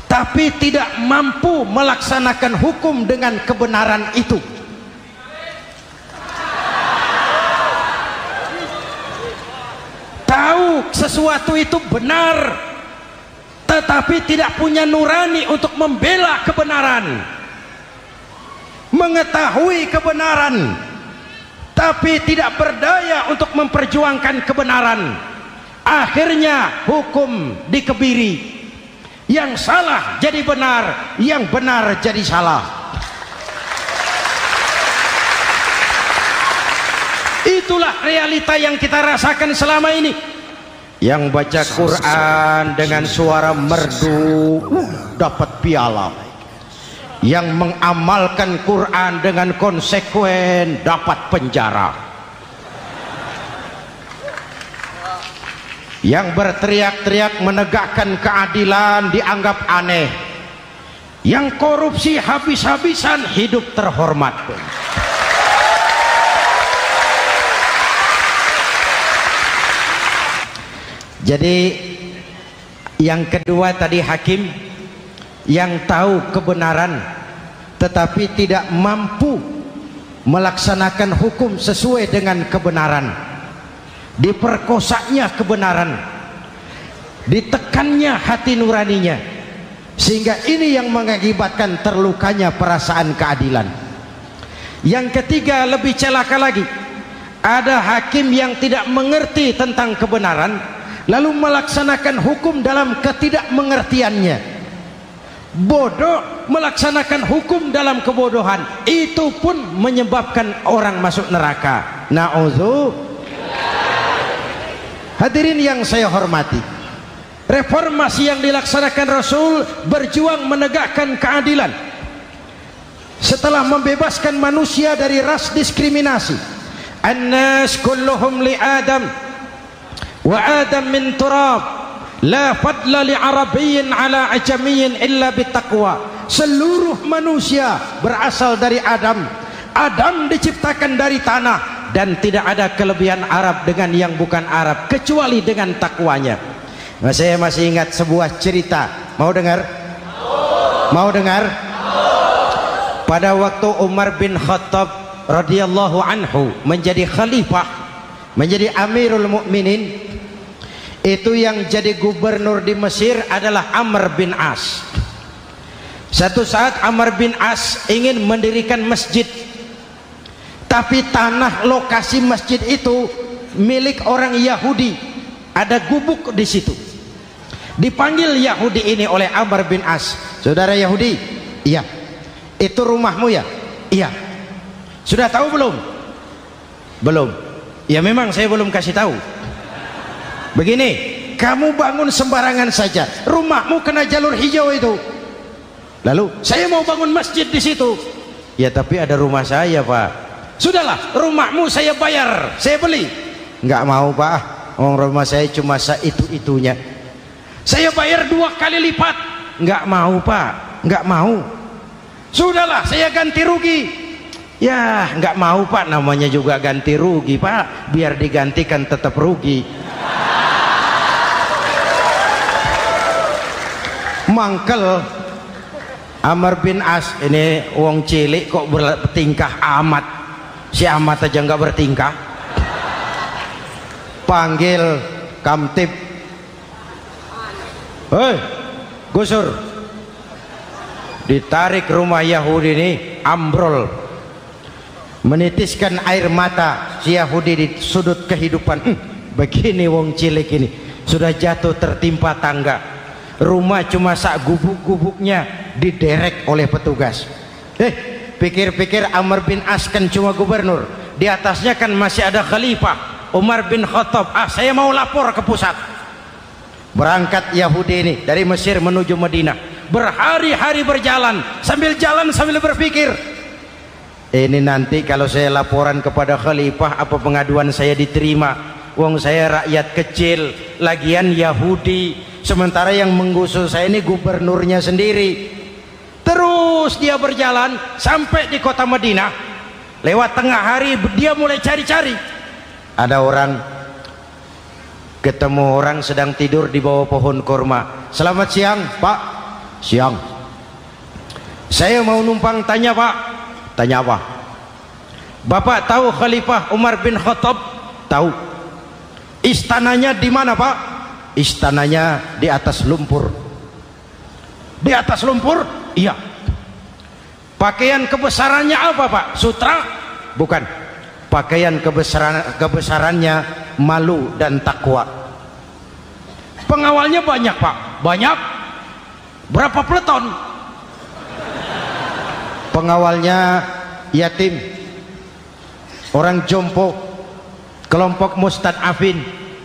tapi tidak mampu melaksanakan hukum dengan kebenaran itu. Tahu sesuatu itu benar tetapi tidak punya nurani untuk membela kebenaran, mengetahui kebenaran tapi tidak berdaya untuk memperjuangkan kebenaran. Akhirnya hukum dikebiri, yang salah jadi benar, yang benar jadi salah. Itulah realita yang kita rasakan selama ini. Yang baca Quran dengan suara merdu dapat piala, yang mengamalkan Quran dengan konsekuen dapat penjara, yang berteriak-teriak menegakkan keadilan dianggap aneh, yang korupsi habis-habisan hidup terhormat. Jadi yang kedua tadi hakim yang tahu kebenaran tetapi tidak mampu melaksanakan hukum sesuai dengan kebenaran, diperkosanya kebenaran, ditekannya hati nuraninya, sehingga ini yang mengakibatkan terlukanya perasaan keadilan. Yang ketiga lebih celaka lagi, ada hakim yang tidak mengerti tentang kebenaran lalu melaksanakan hukum dalam ketidakmengertiannya, bodoh melaksanakan hukum dalam kebodohan, itu pun menyebabkan orang masuk neraka. Na'udzubillah. Hadirin yang saya hormati, reformasi yang dilaksanakan Rasul berjuang menegakkan keadilan setelah membebaskan manusia dari ras diskriminasi. An-nas kulluhum li Adam wa Adam min turab, la fadla li arabiyyin ala ajamiyyin illa bitaqwa. Seluruh manusia berasal dari Adam. Adam diciptakan dari tanah, dan tidak ada kelebihan Arab dengan yang bukan Arab kecuali dengan takwanya. Nah, saya masih ingat sebuah cerita. Mau dengar? Mau dengar? Pada waktu Umar bin Khattab radhiyallahu anhu menjadi khalifah, menjadi Amirul Mukminin, itu yang jadi gubernur di Mesir adalah Amr bin As. Satu saat Amr bin As ingin mendirikan masjid, tapi tanah lokasi masjid itu milik orang Yahudi, ada gubuk di situ. Dipanggil Yahudi ini oleh Amr bin As. Saudara Yahudi, iya. Itu rumahmu ya? Iya. Sudah tahu belum? Belum. Ya memang saya belum kasih tahu. Begini, kamu bangun sembarangan saja, rumahmu kena jalur hijau itu. Lalu saya mau bangun masjid di situ. Ya tapi ada rumah saya, Pak. Sudahlah, rumahmu saya bayar, saya beli. Enggak mau, Pak. Rumah saya cuma itu-itunya. Saya bayar 2 kali lipat. Enggak mau, Pak. Enggak mau. Sudahlah, saya ganti rugi. Ya, enggak mau, Pak. Namanya juga ganti rugi, Pak. Biar digantikan tetap rugi. Mangkel Amr bin As ini wong cilik kok bertingkah amat. Si amat aja enggak bertingkah. Panggil kamtib. Hei, gusur. Ditarik rumah Yahudi ini, ambrol, menitiskan air mata si Yahudi di sudut kehidupan. Begini wong cilik ini sudah jatuh tertimpa tangga. Rumah cuma sak gubuk-gubuknya diderek oleh petugas. Pikir-pikir Amr bin As kan cuma gubernur, di atasnya kan masih ada khalifah Umar bin Khattab. Saya mau lapor ke pusat. Berangkat Yahudi ini dari Mesir menuju Madinah, berhari-hari berjalan, sambil berpikir, ini nanti kalau saya laporan kepada khalifah, apa pengaduan saya diterima? Wong saya rakyat kecil, lagian Yahudi, sementara yang menggusur saya ini gubernurnya sendiri. Terus dia berjalan sampai di kota Madinah. Lewat tengah hari dia mulai cari-cari. Ada orang, ketemu orang sedang tidur di bawah pohon kurma. Selamat siang, Pak. Siang. Saya mau numpang tanya, Pak. Tanya apa? Bapak tahu Khalifah Umar bin Khattab? Tahu. Istananya di mana, Pak? Istananya di atas lumpur. Di atas lumpur? Iya. Pakaian kebesarannya apa, Pak? Sutra? Bukan. Pakaian kebesarannya malu dan takwa. Pengawalnya banyak, Pak. Banyak. Berapa peleton? Pengawalnya yatim, orang jompo, kelompok mustadafin,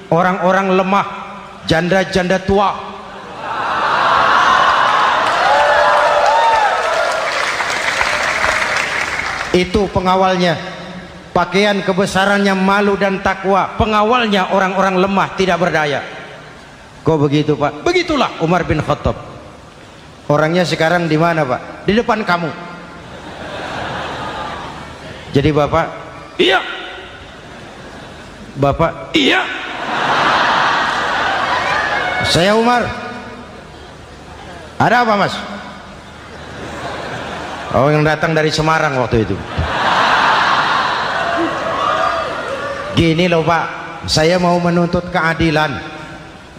orang-orang lemah, janda-janda tua. Itu pengawalnya. Pakaian kebesarannya malu dan takwa. Pengawalnya orang-orang lemah, tidak berdaya. Kok begitu, Pak? Begitulah Umar bin Khattab. Orangnya sekarang di mana, Pak? Di depan kamu. Jadi Bapak, iya. Bapak, iya. Saya Umar. Ada apa, Mas? Oh, yang datang dari Semarang waktu itu. Gini loh, Pak, saya mau menuntut keadilan.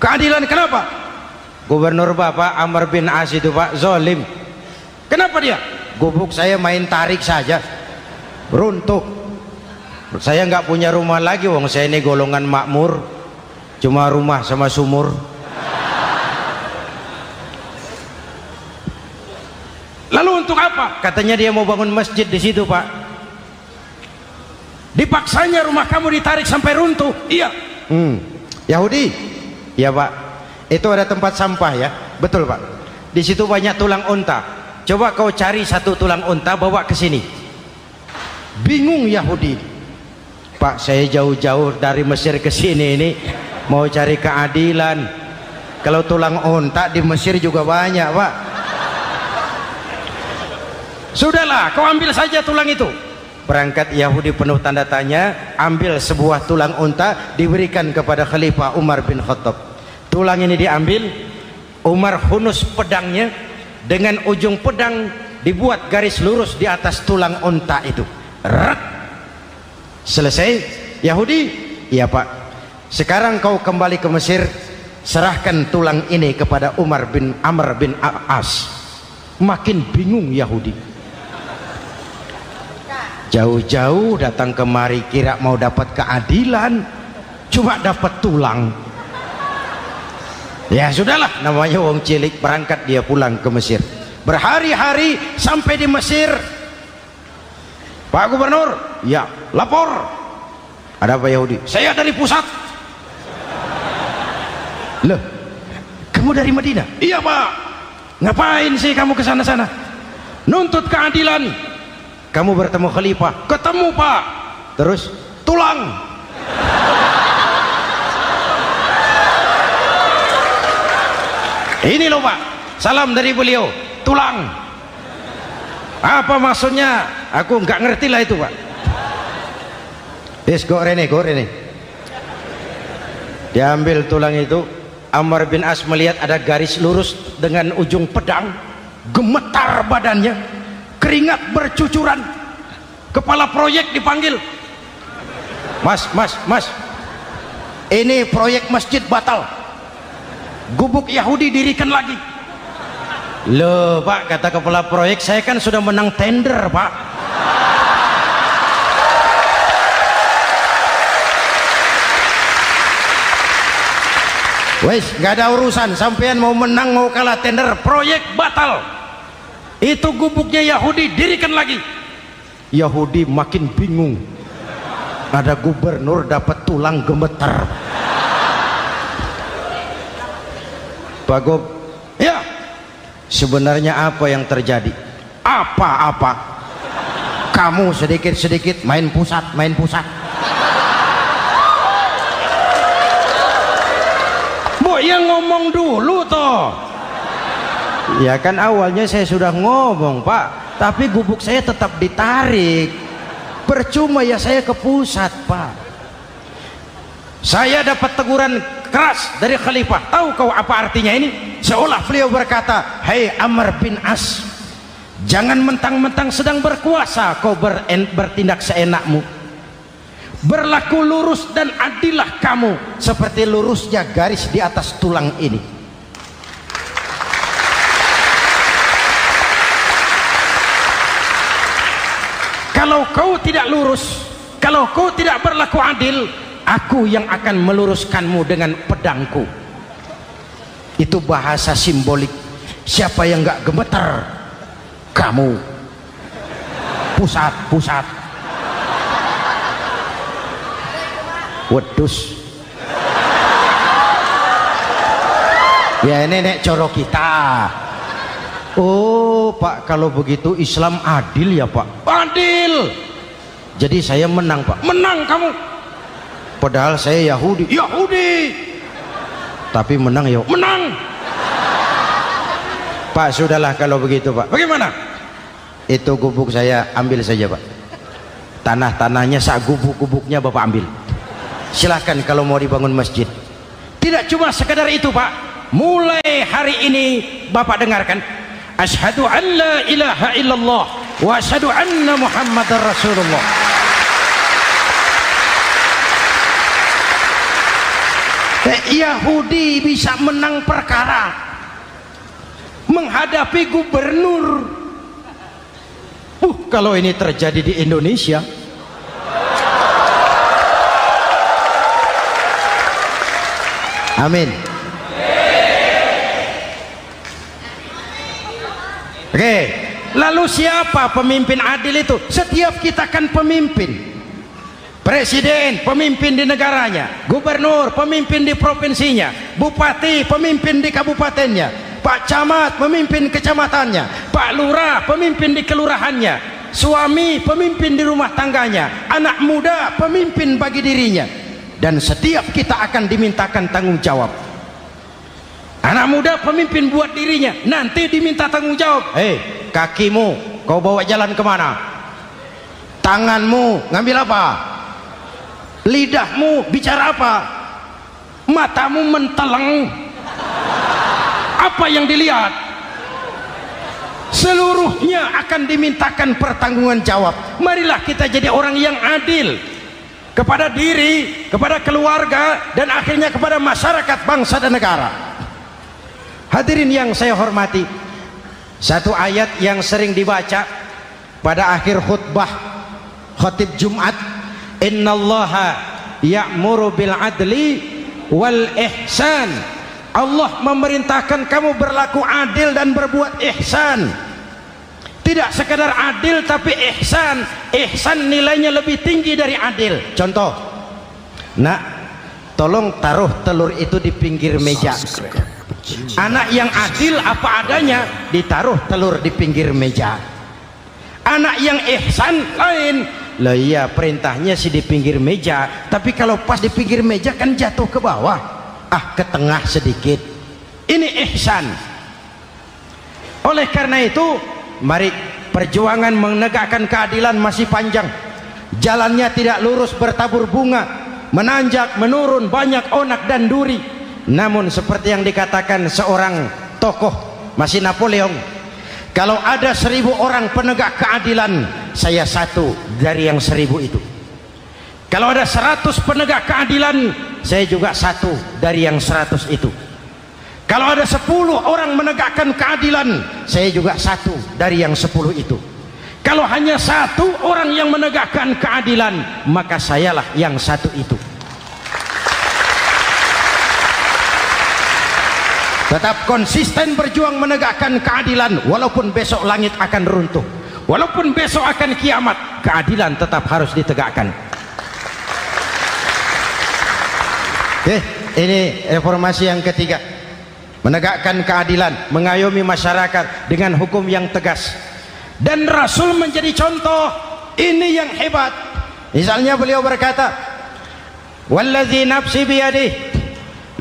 Keadilan kenapa? Gubernur Bapak Amr bin As itu, Pak, zalim. Kenapa dia? Gubuk saya main tarik saja, runtuh. Saya nggak punya rumah lagi, wong saya ini golongan makmur, cuma rumah sama sumur. Lalu untuk apa? Katanya dia mau bangun masjid di situ, Pak. Dipaksanya rumah kamu ditarik sampai runtuh. Iya. Yahudi? Ya, Pak. Itu ada tempat sampah ya. Betul, Pak. Di situ banyak tulang unta. Coba kau cari satu tulang unta bawa ke sini. Bingung Yahudi. Pak, saya jauh-jauh dari Mesir ke sini ini mau cari keadilan. Kalau tulang unta di Mesir juga banyak, Pak. Sudahlah, kau ambil saja tulang itu. Berangkat Yahudi penuh tanda tanya, ambil sebuah tulang unta, diberikan kepada Khalifah Umar bin Khattab. Tulang ini diambil, Umar hunus pedangnya, dengan ujung pedang dibuat garis lurus di atas tulang unta itu. Rak. Selesai. Yahudi, iya Pak, sekarang kau kembali ke Mesir, serahkan tulang ini kepada Umar bin Amr bin As. Makin bingung Yahudi, jauh-jauh datang kemari kira mau dapat keadilan, cuma dapat tulang. Ya sudahlah, namanya wong cilik. Berangkat dia pulang ke Mesir, berhari-hari sampai di Mesir. Pak Gubernur, ya lapor. Ada apa Yahudi? Saya dari pusat. Loh, kamu dari Madinah? Iya Pak. Ngapain sih kamu ke sana-sana? Nuntut keadilan. Kamu bertemu Khalifah? Ketemu Pak. Terus tulang. Ini loh Pak, salam dari beliau, tulang. Apa maksudnya? Aku nggak ngerti lah itu Pak. Yes, go rene. Diambil tulang itu. Amr bin As melihat ada garis lurus dengan ujung pedang, gemetar badannya, keringat bercucuran. Kepala proyek dipanggil. Mas, ini proyek masjid batal, gubuk Yahudi dirikan lagi. Loh Pak, kata kepala proyek, saya kan sudah menang tender Pak. Wes, gak ada urusan, sampean mau menang mau kalah tender, proyek batal. Itu gubuknya Yahudi dirikan lagi. Yahudi makin bingung, ada gubernur dapat tulang gemetar. Pak Gob, ya sebenarnya apa yang terjadi? Apa-apa, kamu sedikit-sedikit main pusat. Yang ngomong dulu toh. Ya kan awalnya saya sudah ngomong Pak, tapi gubuk saya tetap ditarik. Percuma ya saya ke pusat Pak. Saya dapat teguran keras dari Khalifah. Tahu kau apa artinya ini? Seolah beliau berkata, "Hei Amr bin As, jangan mentang-mentang sedang berkuasa kau bertindak seenakmu. Berlaku lurus dan adillah kamu seperti lurusnya garis di atas tulang ini." Kalau kau tidak lurus, kalau kau tidak berlaku adil, aku yang akan meluruskanmu dengan pedangku. Itu bahasa simbolik. Siapa yang gak gemeter? Kamu. Pusat. Wedus. Ya ini nek coro kita. Oh Pak, kalau begitu Islam adil ya Pak? Adil. Jadi saya menang Pak? Menang kamu. Padahal saya Yahudi. Tapi menang ya? Menang. Pak sudahlah kalau begitu Pak. Bagaimana? Itu gubuk saya ambil saja Pak. Tanah-tanahnya sak gubuk-gubuknya Bapak ambil. Silahkan kalau mau dibangun masjid. Tidak cuma sekedar itu Pak, mulai hari ini Bapak dengarkan, asyhadu an la ilaha illallah wa asyhadu anna muhammadar rasulullah. Yahudi bisa menang perkara menghadapi gubernur. Kalau ini terjadi di Indonesia, amin. Oke, lalu siapa pemimpin adil itu? Setiap kita kan pemimpin. Presiden pemimpin di negaranya, gubernur pemimpin di provinsinya, bupati pemimpin di kabupatennya, Pak Camat pemimpin kecamatannya, Pak Lurah pemimpin di kelurahannya, suami pemimpin di rumah tangganya, anak muda pemimpin bagi dirinya. Dan setiap kita akan dimintakan tanggung jawab. Anak muda pemimpin buat dirinya, nanti diminta tanggung jawab. Hei, kakimu kau bawa jalan kemana? Tanganmu ngambil apa? Lidahmu bicara apa? Matamu menteleng. Apa yang dilihat? Seluruhnya akan dimintakan pertanggungan jawab. Marilah kita jadi orang yang adil kepada diri, kepada keluarga, dan akhirnya kepada masyarakat, bangsa dan negara. Hadirin yang saya hormati, satu ayat yang sering dibaca pada akhir khutbah khatib Jumat, innallaha ya'muru bil adli wal ihsan. Allah memerintahkan kamu berlaku adil dan berbuat ihsan. Tidak sekadar adil tapi ihsan. Ihsan nilainya lebih tinggi dari adil. Contoh, nak, tolong taruh telur itu di pinggir meja. Anak yang adil apa adanya, ditaruh telur di pinggir meja. Anak yang ihsan lain. Lah iya, perintahnya sih di pinggir meja, tapi kalau pas di pinggir meja kan jatuh ke bawah. Ke tengah sedikit. Ini ihsan. Oleh karena itu, mari, perjuangan menegakkan keadilan masih panjang. Jalannya tidak lurus bertabur bunga, menanjak, menurun, banyak onak dan duri. Namun seperti yang dikatakan seorang tokoh, masih Napoleon, kalau ada 1000 orang penegak keadilan, saya satu dari yang 1000 itu. Kalau ada 100 penegak keadilan, saya juga satu dari yang 100 itu. Kalau ada 10 orang menegakkan keadilan, saya juga satu dari yang 10 itu. Kalau hanya 1 orang yang menegakkan keadilan, maka sayalah yang 1 itu. Tetap konsisten berjuang menegakkan keadilan, walaupun besok langit akan runtuh, walaupun besok akan kiamat, keadilan tetap harus ditegakkan. Ini reformasi yang ketiga, menegakkan keadilan, mengayomi masyarakat dengan hukum yang tegas. Dan Rasul menjadi contoh. Ini yang hebat. Misalnya beliau berkata, wallazi nafsi biyadih,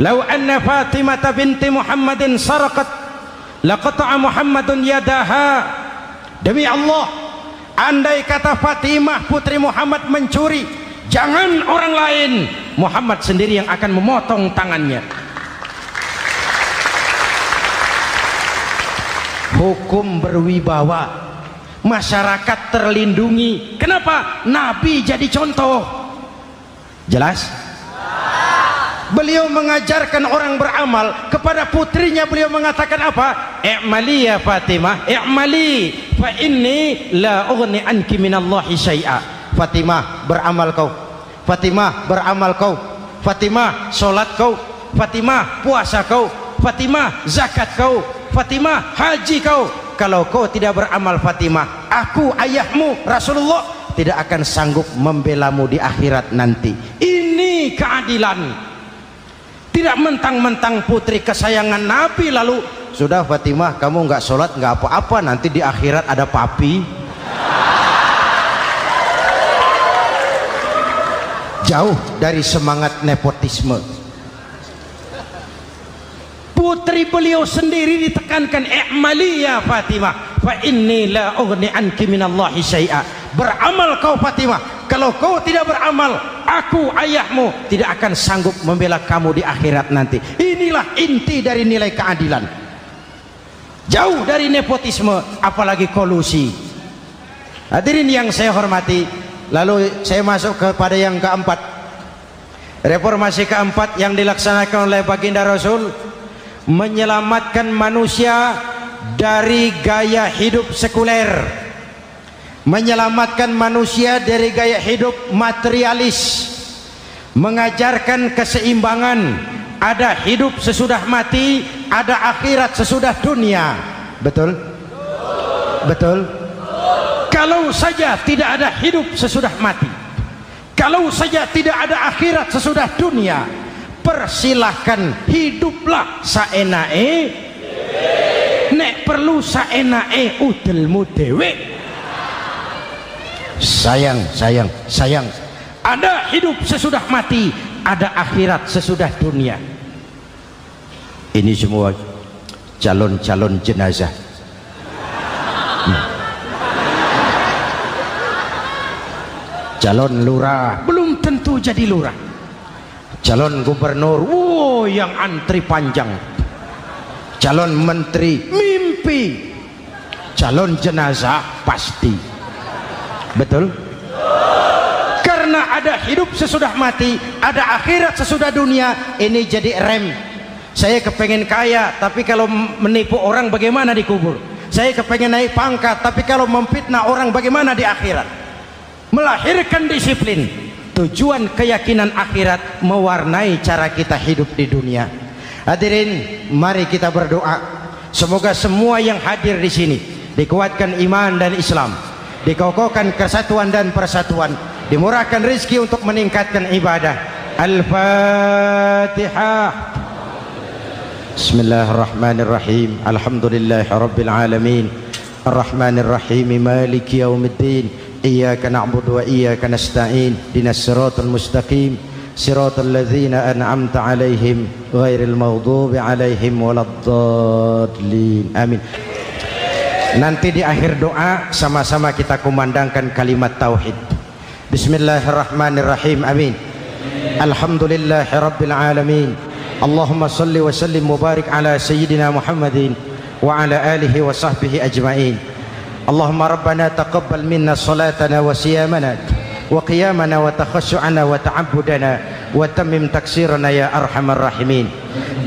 law anna Fatimah binti Muhammadin saraqat laqata'a Muhammadun yadaha. Demi Allah, andai kata Fatimah putri Muhammad mencuri, jangan orang lain, Muhammad sendiri yang akan memotong tangannya. Hukum berwibawa, masyarakat terlindungi. Kenapa? Nabi jadi contoh. Jelas? Beliau mengajarkan orang beramal. Kepada putrinya beliau mengatakan apa? I'mali ya Fatimah, i'mali fa inni la ughni anki minallahi syai'a. Fatimah, beramal kau. Fatimah, beramal kau. Fatimah, sholat kau. Fatimah, puasa kau. Fatimah, zakat kau. Fatimah, haji kau. Kalau kau tidak beramal Fatimah, aku ayahmu Rasulullah tidak akan sanggup membelamu di akhirat nanti. Ini keadilan. Tidak mentang-mentang putri kesayangan Nabi lalu sudah Fatimah kamu nggak sholat nggak apa-apa, nanti di akhirat ada papi. Jauh dari semangat nepotisme. Putri beliau sendiri ditekankan, i'mali ya Fatimah fa inni la ughni anki minallahi syai'a. Beramal kau Fatimah, kalau kau tidak beramal, aku ayahmu tidak akan sanggup membela kamu di akhirat nanti. Inilah inti dari nilai keadilan. Jauh dari nepotisme, apalagi kolusi. Hadirin yang saya hormati, lalu saya masuk kepada yang keempat. Reformasi keempat yang dilaksanakan oleh baginda Rasul, menyelamatkan manusia dari gaya hidup sekuler, menyelamatkan manusia dari gaya hidup materialis, mengajarkan keseimbangan. Ada hidup sesudah mati, ada akhirat sesudah dunia. Betul? Betul? Kalau saja tidak ada hidup sesudah mati, kalau saja tidak ada akhirat sesudah dunia, persilahkan hiduplah saenae, nek perlu saenae udelmu dewe. Sayang. Ada hidup sesudah mati, ada akhirat sesudah dunia. Ini semua calon-calon jenazah. calon lurah belum tentu jadi lurah, calon gubernur yang antri panjang, calon menteri mimpi, calon jenazah pasti. Betul? Karena ada hidup sesudah mati, ada akhirat sesudah dunia. Ini jadi rem. Saya kepengen kaya, tapi kalau menipu orang bagaimana dikubur? Saya kepengen naik pangkat, tapi kalau memfitnah orang bagaimana di akhirat? Melahirkan disiplin. Tujuan keyakinan akhirat mewarnai cara kita hidup di dunia. Hadirin, mari kita berdoa. Semoga semua yang hadir di sini dikuatkan iman dan Islam, dikokohkan kesatuan dan persatuan, dimurahkan rezeki untuk meningkatkan ibadah. Al-Fatihah. Bismillahirrahmanirrahim. Alhamdulillahirabbil alamin. Arrahmanirrahim. Maliki yaumiddin. Iyyaka na'budu wa iyyaka nasta'in. Ihdinas siratal mustaqim. Siratal ladzina an'amta 'alaihim ghairil maghdubi 'alaihim waladdallin. Amin. Nanti di akhir doa sama-sama kita kumandangkan kalimat tauhid. Bismillahirrahmanirrahim. Amin. Alhamdulillahirabbil alamin. Allahumma salli wa sallim mubarak ala sayyidina Muhammadin wa ala alihi wa sahbihi ajma'in. Allahumma rabbana taqabbal minna salatana wa siyamana wa qiyamana wa takhashu'ana wa ta'abbudana wa tammim taksirana ya arhamar rahimin.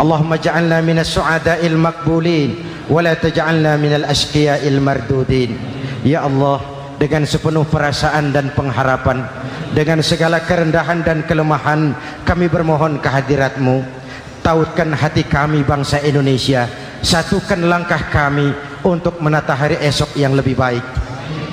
Allahumma ja'alna minas su'ada'il maqbulin wa la taj'alna minal ashqiya'il mardudin. Ya Allah, dengan sepenuh perasaan dan pengharapan, dengan segala kerendahan dan kelemahan, kami bermohon kehadirat-Mu. Tautkan hati kami bangsa Indonesia, satukan langkah kami untuk menata hari esok yang lebih baik.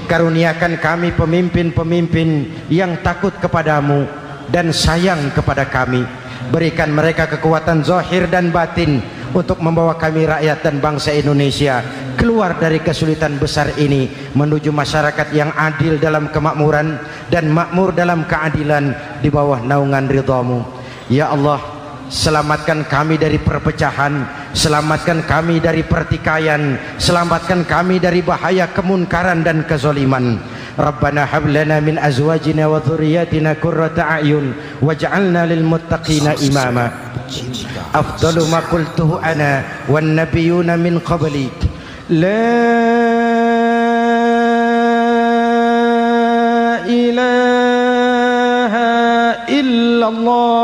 Karuniakan kami pemimpin-pemimpin yang takut kepadamu dan sayang kepada kami. Berikan mereka kekuatan zahir dan batin untuk membawa kami rakyat dan bangsa Indonesia keluar dari kesulitan besar ini menuju masyarakat yang adil dalam kemakmuran dan makmur dalam keadilan di bawah naungan ridha-Mu. Ya Allah, selamatkan kami dari perpecahan, selamatkan kami dari pertikaian, selamatkan kami dari bahaya kemunkaran dan kezaliman. Rabbana hab lana min azwajina wa dhurriyyatina qurrata a'yun waj'alna lil muttaqina imama. Afdalu ma qultuhu ana wan nabiyyuna min qabli. La ilaha illallah.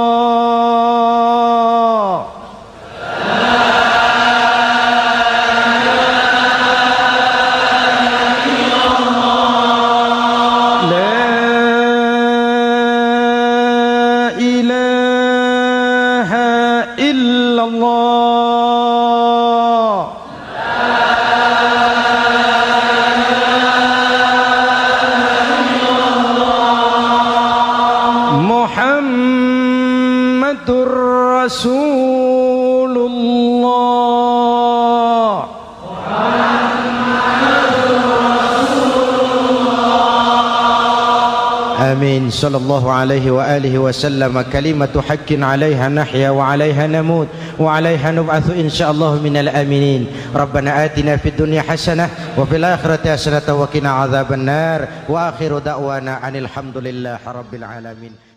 آمين. صلى الله عليه وآله وسلم. كلمة حق عليها نحيا وعليها نموت وعليها نبعث إن شاء الله من الآمنين. ربنا آتنا في الدنيا حسنة وفي الآخرة حسنة وقنا عذاب النار. وآخر دعوانا أن الحمد لله رب العالمين.